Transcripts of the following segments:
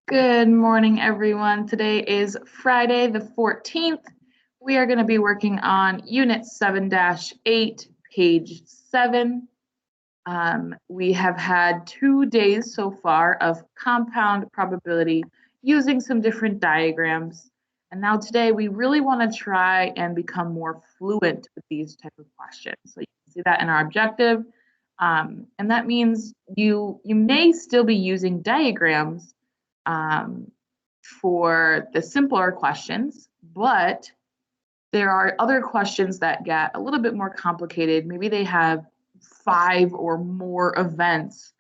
Good morning, everyone. Today is Friday, the 14th. We are going to be working on Unit 7-8, page 7. We have had 2 days so far of compound probability using some different diagrams. And now today we really want to try and become more fluent with these type of questions. So you can see that in our objective. And that means you may still be using diagrams for the simpler questions, but there are other questions that get a little bit more complicated. Maybe they have 5 or more events,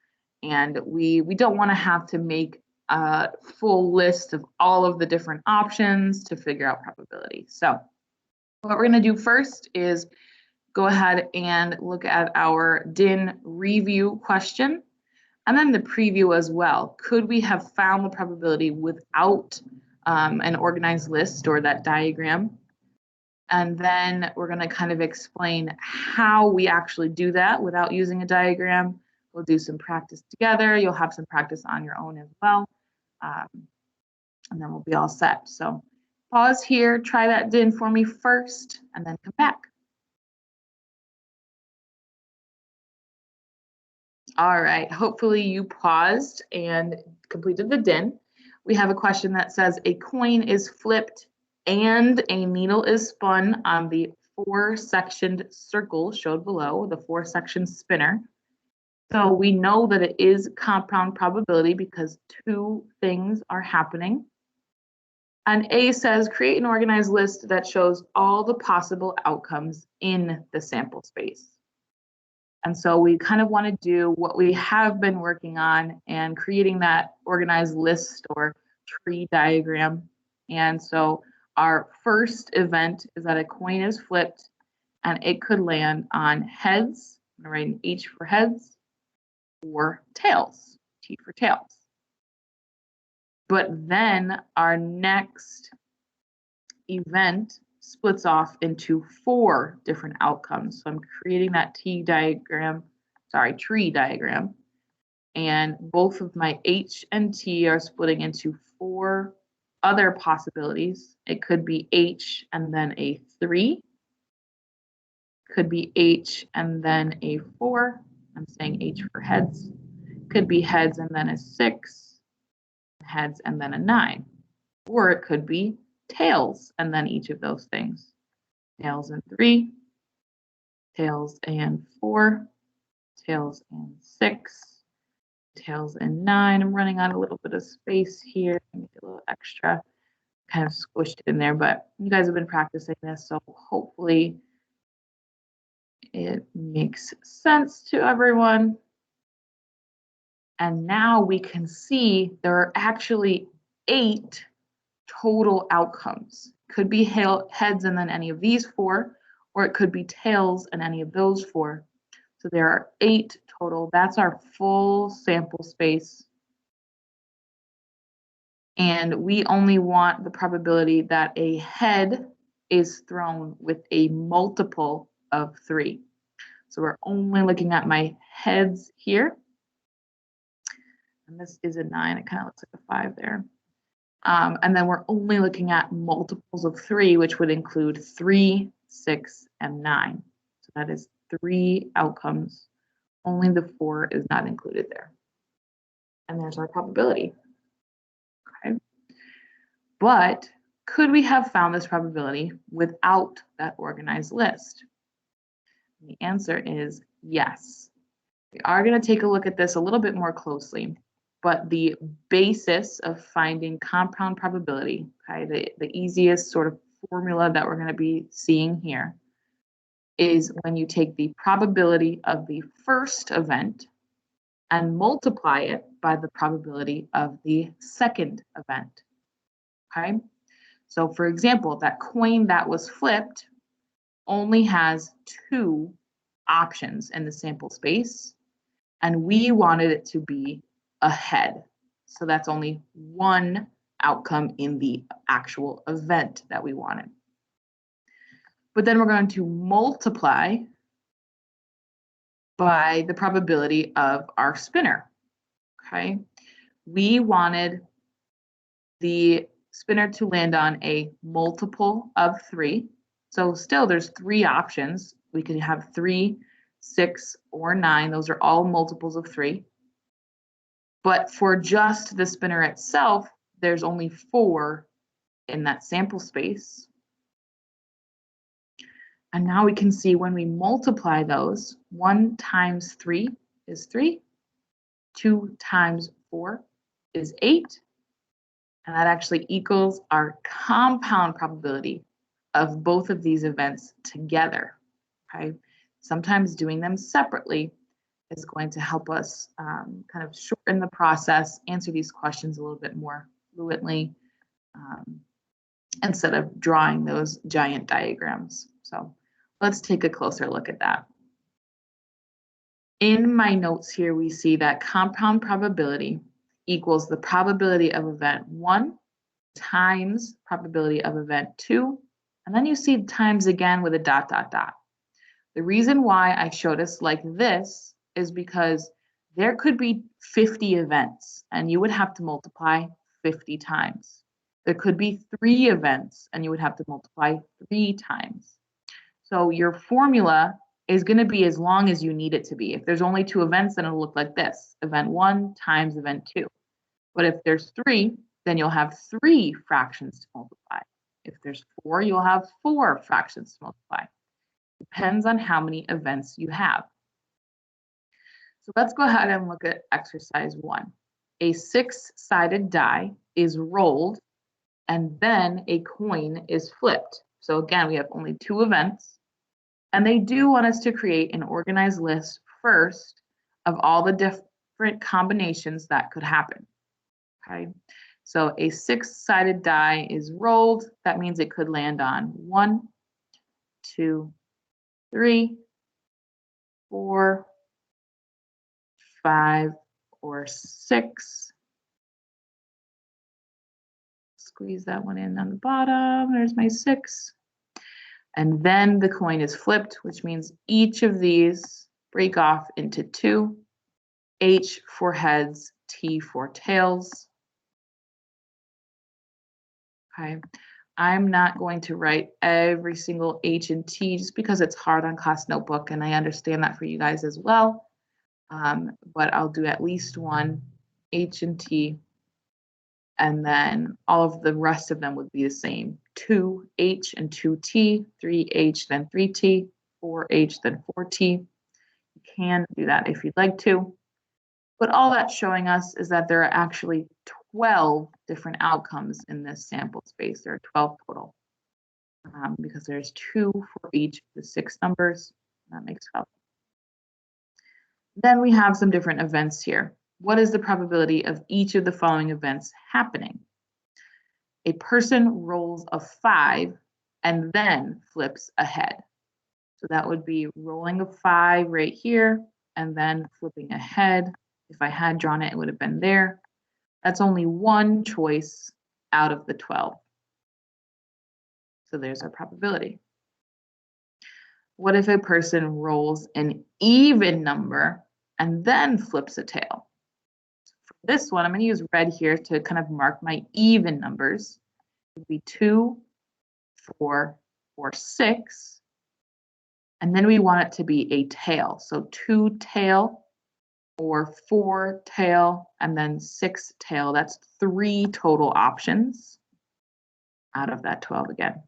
and we don't want to have to make a full list of all of the different options to figure out probability. So what we're going to do first is go ahead and look at our DIN review question. And then the preview as well. Could we have found the probability without an organized list or that diagram? And then we're going to kind of explain how we actually do that without using a diagram. We'll do some practice together. You'll have some practice on your own as well. And then we'll be all set. So pause here, try that DIN for me first, and then come back. All right, hopefully you paused and completed the DIN. We have a question that says a coin is flipped and a needle is spun on the 4-sectioned circle showed below, the 4-section spinner. So we know that it is compound probability because 2 things are happening. And A says create an organized list that shows all the possible outcomes in the sample space. And so we kind of want to do what we have been working on and creating that organized list or tree diagram. And so our first event is that a coin is flipped and it could land on heads. I'm going to write an H for heads or tails, T for tails. But then our next event splits off into 4 different outcomes. So I'm creating that tree diagram, and both of my H and T are splitting into 4 other possibilities. It could be H and then a 3, could be H and then a 4. I'm saying H for heads. Could be heads and then a 6, heads and then a 9. Or it could be tails and then each of those things. Tails and 3, tails and 4, tails and 6, tails and 9. I'm running out a little bit of space here. Make it a little extra. Kind of squished it in there, but you guys have been practicing this, so hopefully it makes sense to everyone. And now we can see there are actually 8 total outcomes. Could be heads and then any of these 4, or it could be tails and any of those 4. So there are 8 total. That's our full sample space. And we only want the probability that a head is thrown with a multiple of 3. So we're only looking at my heads here. And this is a 9. It kind of looks like a 5 there. And then we're only looking at multiples of 3, which would include 3, 6, and 9. So that is 3 outcomes. Only the 4 is not included there. And there's our probability. Okay. But could we have found this probability without that organized list? The answer is yes. We are going to take a look at this a little bit more closely. But the basis of finding compound probability, okay, the easiest sort of formula that we're going to be seeing here is when you take the probability of the first event and multiply it by the probability of the second event. Okay, so for example, that coin that was flipped only has 2 options in the sample space, and we wanted it to be a head. So that's only 1 outcome in the actual event that we wanted. But then we're going to multiply by the probability of our spinner. Okay, we wanted the spinner to land on a multiple of 3. So still there's 3 options. We could have 3, 6, or 9. Those are all multiples of 3. But for just the spinner itself, there's only 4 in that sample space. And now we can see when we multiply those, 1 times 3 is 3, 2 times 4 is 8, and that actually equals our compound probability of both of these events together. Okay? Sometimes doing them separately is going to help us kind of shorten the process, answer these questions a little bit more fluently, instead of drawing those giant diagrams. So let's take a closer look at that. In my notes here, we see that compound probability equals the probability of event 1 times probability of event 2, and then you see times again with a dot, dot, dot. The reason why I showed us like this is because there could be 50 events, and you would have to multiply 50 times. There could be 3 events, and you would have to multiply 3 times. So your formula is going to be as long as you need it to be. If there's only 2 events, then it'll look like this: event 1 times event 2. But if there's 3, then you'll have 3 fractions to multiply. If there's 4, you'll have 4 fractions to multiply. Depends on how many events you have. So let's go ahead and look at exercise 1. A 6-sided die is rolled, and then a coin is flipped. So again, we have only 2 events, and they do want us to create an organized list first of all the different combinations that could happen. Okay, so a 6-sided die is rolled. That means it could land on 1, 2, 3, 4, 5, or 6. Squeeze that one in on the bottom. There's my 6. And then the coin is flipped, which means each of these break off into 2. H for heads, T for tails. Okay, I'm not going to write every single H and T just because it's hard on class notebook, and I understand that for you guys as well. But I'll do at least one H and T, and then all of the rest of them would be the same. 2H and 2T, 3H, then 3T, 4H, then 4T. You can do that if you'd like to. But all that's showing us is that there are actually 12 different outcomes in this sample space. There are 12 total, because there's 2 for each of the 6 numbers. That makes 12. Then we have some different events here. What is the probability of each of the following events happening? A person rolls a 5 and then flips a head. So that would be rolling a 5 right here and then flipping a head. If I had drawn it, it would have been there. That's only one choice out of the 12. So there's our probability. What if a person rolls an even number and then flips a tail? For this one, I'm going to use red here to kind of mark my even numbers. It would be 2, 4, or 6. And then we want it to be a tail. So 2 tail or 4 tail and then 6 tail. That's 3 total options out of that 12 again.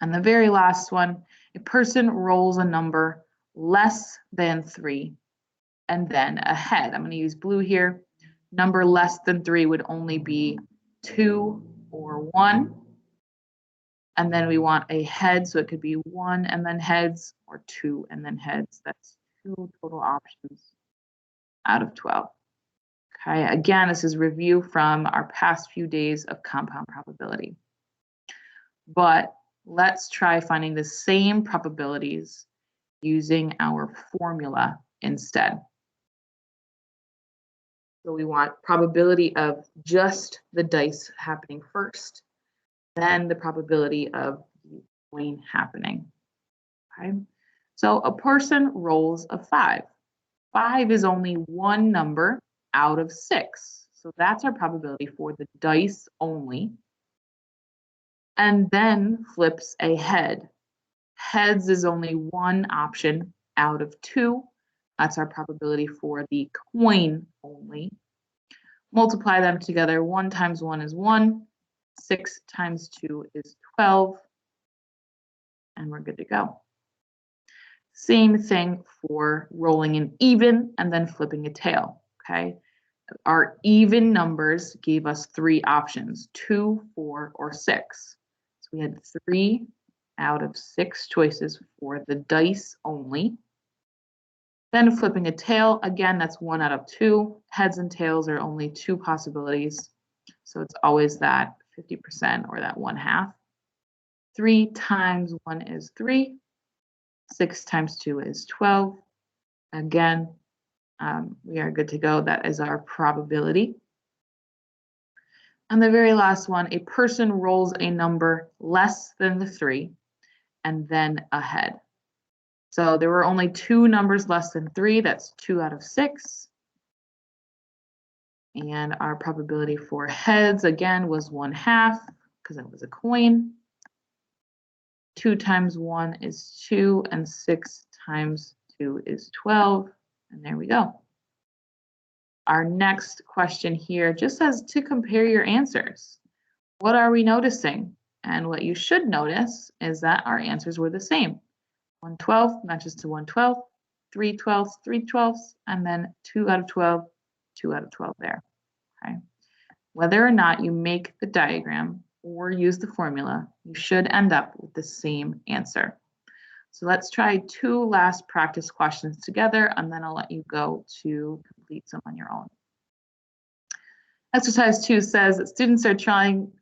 And the very last one, a person rolls a number less than 3 and then a head. I'm going to use blue here. Number less than 3 would only be 2 or 1. And then we want a head, so it could be 1 and then heads or 2 and then heads. That's 2 total options out of 12. Okay, again, this is review from our past few days of compound probability. But let's try finding the same probabilities using our formula instead. So we want probability of just the dice happening first, then the probability of the coin happening. Okay, so a person rolls a 5. 5 is only one number out of 6. So that's our probability for the dice only. And then flips a head. Heads is only one option out of two. That's our probability for the coin only. Multiply them together. 1 times 1 is 1. 6 times 2 is 12. And we're good to go. Same thing for rolling an even and then flipping a tail, okay? Our even numbers gave us 3 options, 2, 4, or 6. So we had 3 out of 6 choices for the dice only. Then flipping a tail, again, that's 1 out of 2. Heads and tails are only 2 possibilities. So it's always that 50% or that 1/2. 3 times 1 is 3. 6 times 2 is 12. Again, we are good to go. That is our probability. And the very last one, a person rolls a number less than the 3 and then a head. So there were only 2 numbers less than 3. That's 2 out of 6. And our probability for heads, again, was 1/2 because it was a coin. 2 times 1 is 2, and 6 times 2 is 12. And there we go. Our next question here just says to compare your answers. What are we noticing? And what you should notice is that our answers were the same. 1/12 matches to 1/12, 3/12, 3/12, and then 2 out of 12, 2 out of 12 there. Okay. Whether or not you make the diagram or use the formula, you should end up with the same answer. So let's try 2 last practice questions together, and then I'll let you go to complete some on your own. Exercise 2 says that students are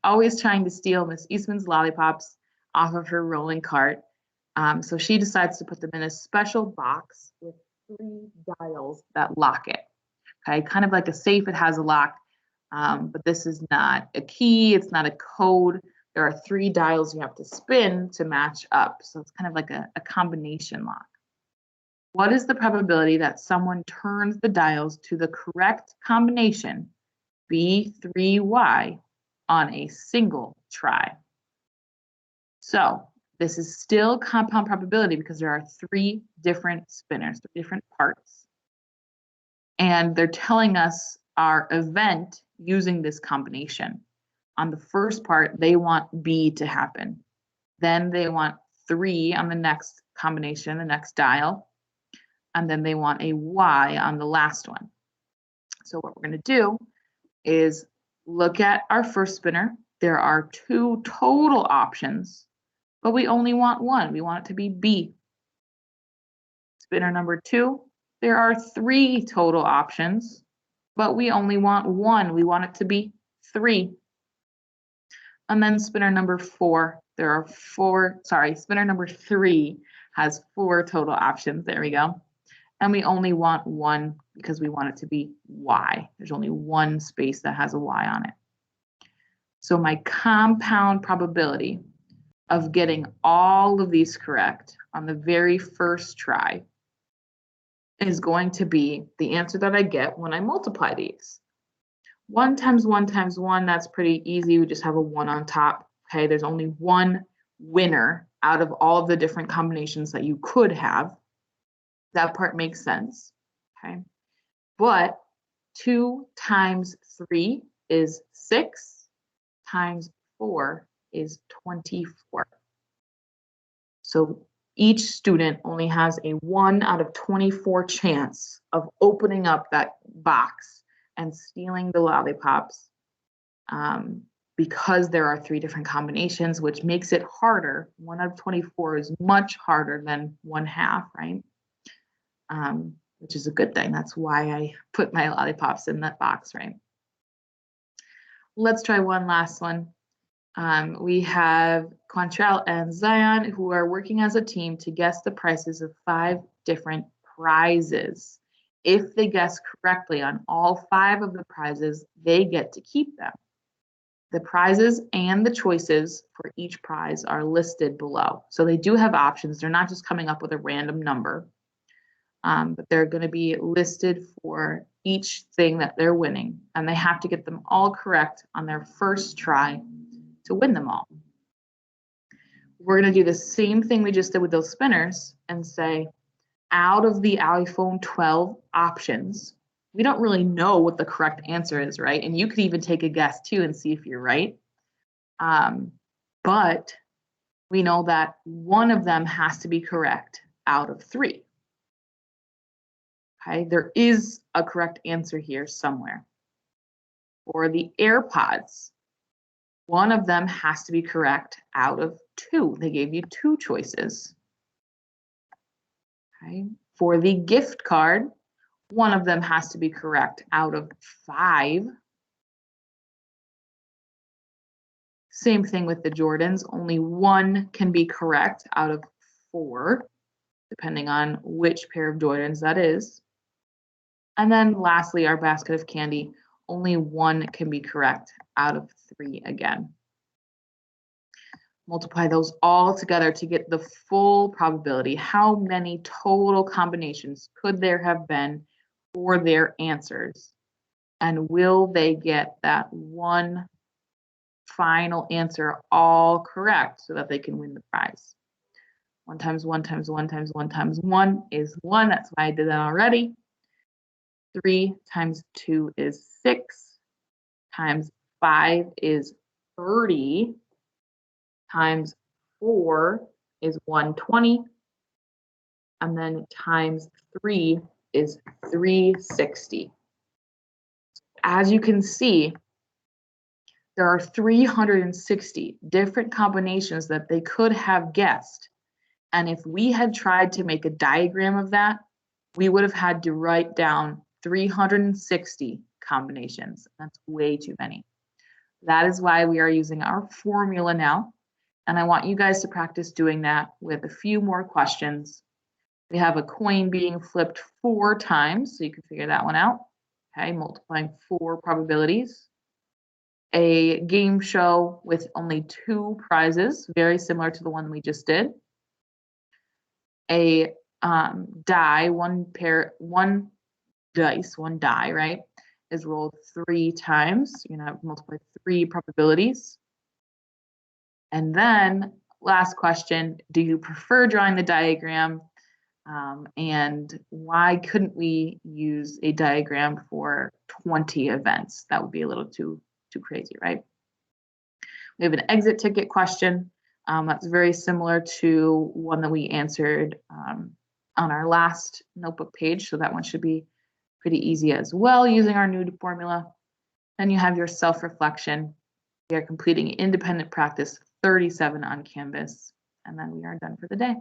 always trying to steal Miss Eastman's lollipops off of her rolling cart. So she decides to put them in a special box with 3 dials that lock it. Okay, kind of like a safe, it has a lock, but this is not a key, it's not a code. There are 3 dials you have to spin to match up. So it's kind of like a combination lock. What is the probability that someone turns the dials to the correct combination, B3Y, on a single try? So this is still compound probability because there are 3 different spinners, 3 different parts. And they're telling us our event using this combination. On the first part, they want B to happen. Then they want 3 on the next combination, the next dial. And then they want a Y on the last one. So what we're going to do is look at our first spinner. There are 2 total options, but we only want 1. We want it to be B. Spinner number 2, there are 3 total options, but we only want 1. We want it to be 3. And then spinner number 4, spinner number 3 has 4 total options. There we go. And we only want 1 because we want it to be Y. There's only 1 space that has a Y on it. So my compound probability of getting all of these correct on the very first try is going to be the answer that I get when I multiply these. 1 times 1 times 1, that's pretty easy. We just have a 1 on top. Okay, there's only 1 winner out of all of the different combinations that you could have. That part makes sense. Okay, but 2 times 3 is 6, times 4 is 24. So each student only has a 1 out of 24 chance of opening up that box and stealing the lollipops because there are 3 different combinations, which makes it harder. 1 out of 24 is much harder than 1/2, right? Which is a good thing. That's why I put my lollipops in that box, right? Let's try one last one. We have Quantrell and Zion who are working as a team to guess the prices of 5 different prizes. If they guess correctly on all 5 of the prizes, they get to keep them. The prizes and the choices for each prize are listed below. So they do have options. They're not just coming up with a random number. but they're going to be listed for each thing that they're winning, and they have to get them all correct on their first try to win them all. We're going to do the same thing we just did with those spinners and say, out of the iPhone 12 options, we don't really know what the correct answer is, right? And you could even take a guess too and see if you're right. But we know that one of them has to be correct out of 3. Okay, there is a correct answer here somewhere. For the AirPods, one of them has to be correct out of 2. They gave you 2 choices. Okay. For the gift card, one of them has to be correct out of 5. Same thing with the Jordans. Only one can be correct out of 4, depending on which pair of Jordans that is. And then lastly, our basket of candy, only one can be correct out of 3 again. Multiply those all together to get the full probability. How many total combinations could there have been for their answers? And will they get that one final answer all correct so that they can win the prize? 1 times 1 times 1 times 1 times 1 is 1. That's why I did that already. 3 times 2 is 6. Times 5 is 30. Times 4 is 120. And then times 3 is 360. As you can see, there are 360 different combinations that they could have guessed. And if we had tried to make a diagram of that, we would have had to write down 360 combinations. That's way too many. That is why we are using our formula now. And I want you guys to practice doing that with a few more questions. We have a coin being flipped 4 times, so you can figure that one out. Okay, multiplying 4 probabilities. A game show with only 2 prizes, very similar to the one we just did. A die, one die, right, is rolled 3 times. You're gonna have to multiply 3 probabilities. And then last question, do you prefer drawing the diagram? And why couldn't we use a diagram for 20 events? That would be a little too crazy, right? We have an exit ticket question. That's very similar to one that we answered on our last notebook page. So that one should be pretty easy as well using our new formula. Then you have your self-reflection. We are completing independent practice 37 on Canvas, and then we are done for the day.